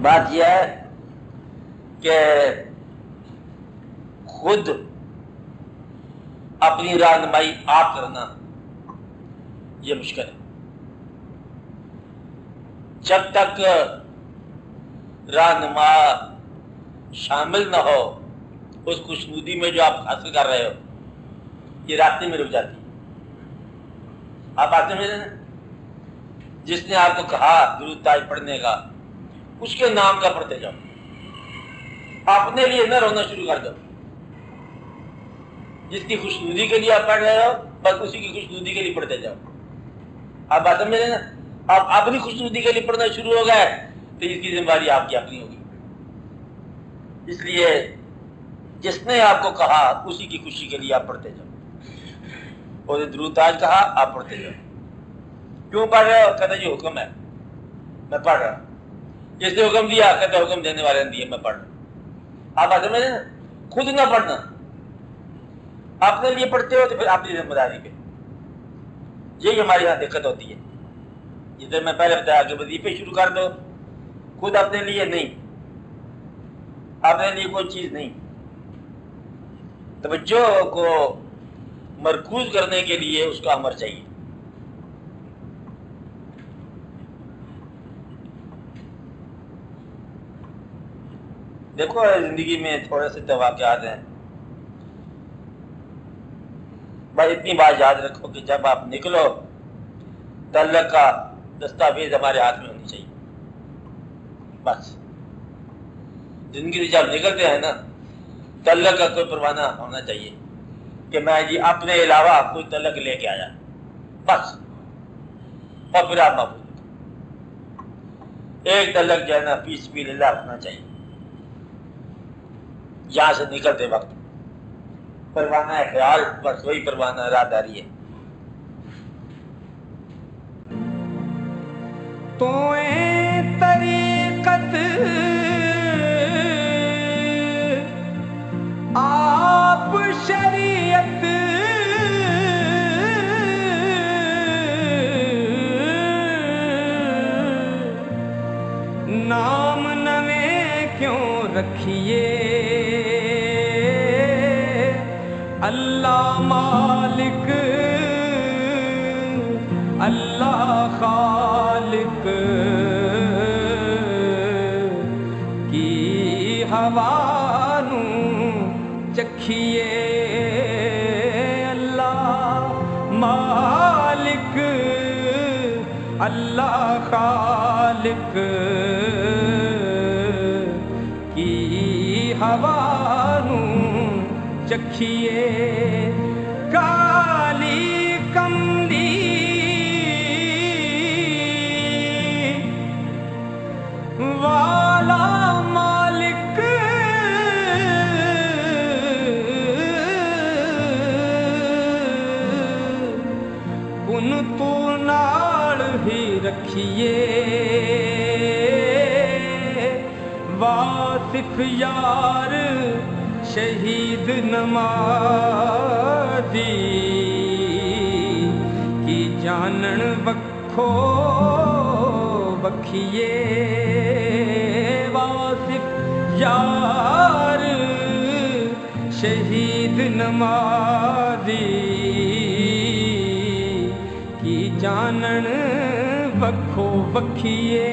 بات یہ ہے کہ خود اپنی رہنمائی آپ کرنا یہ مشکل ہے. جب تک رہنما شامل نہ ہو اس خوشنودی میں جو آپ حاصل کر رہے ہو، یہ راستے میں رک جاتی ہے. آپ آتے میں جس نے آپ کو کہا درود تاج پڑھنے کا، اس کے نام کا پڑھتے جاؤ. اپنے لیے نہ رونا شروع کر دو. جس کی خوشنودی کے لیے آپ پڑھ رہے ہو بس اسی کی خوشنودی کے لیے پڑھتے جاؤ. آپ بات میں نا، آپ اپنی خوشنودی کے لیے پڑھنا شروع ہو گئے تو اس کی ذمہ داری آپ کی اپنی ہوگی. اس لیے جس نے آپ کو کہا اسی کی خوشی کے لیے آپ پڑھتے جاؤ. اور درود تاج کہا آپ پڑھتے جاؤ. کیوں پڑھ رہے ہو؟ کہتے یہ حکم ہے میں پڑھ رہا ہوں. جس نے حکم دیا کہتے حکم دینے والے نے دیا میں پڑھ رہا ہوں. آپ بات میں نا، خود نہ پڑھنا، اپنے لیے پڑھتے ہو تو پھر اپنی ذمہ داری پہ. یہی ہمارے یہاں دقت ہوتی ہے. جیسے میں پہلے بتایا کہ وظیفے شروع کر دو، خود اپنے لیے نہیں، اپنے لیے کوئی چیز نہیں. توجہ کو مرکوز کرنے کے لیے اس کا امر چاہیے. دیکھو زندگی میں تھوڑے سے واقعات ہیں. بس اتنی بات یاد رکھو کہ جب آپ نکلو تو اللہ کا دستاویز ہمارے ہاتھ میں ہونی چاہیے. بس زندگی سے جب نکلتے ہیں نا تو اللہ کا کوئی پروانہ ہونا چاہیے کہ میں جی اپنے علاوہ کوئی تعلق لے کے آیا بس. اور پھر آپ محفوظ ایک تعلق جو ہے نا فی سبیل اللہ ہونا چاہیے. یہاں سے نکلتے وقت پروانہ ہے خیال، بس وہی پروانہ راداری ہے. تو طریقت آپ شریعت نام نویں کیوں رکھیے اللہ مالک اللہ خالق کی ہوا نوں چکھیے اللہ مالک اللہ خالق کی ہوا نوں چکھیے. کالی کملی والا مالک کن تو نال ہی رکھیے واصف یار شہید نمازی کی جانن وکھو وکھیے واصف یار شہید نمازی کی جانن وکھو وکھیے.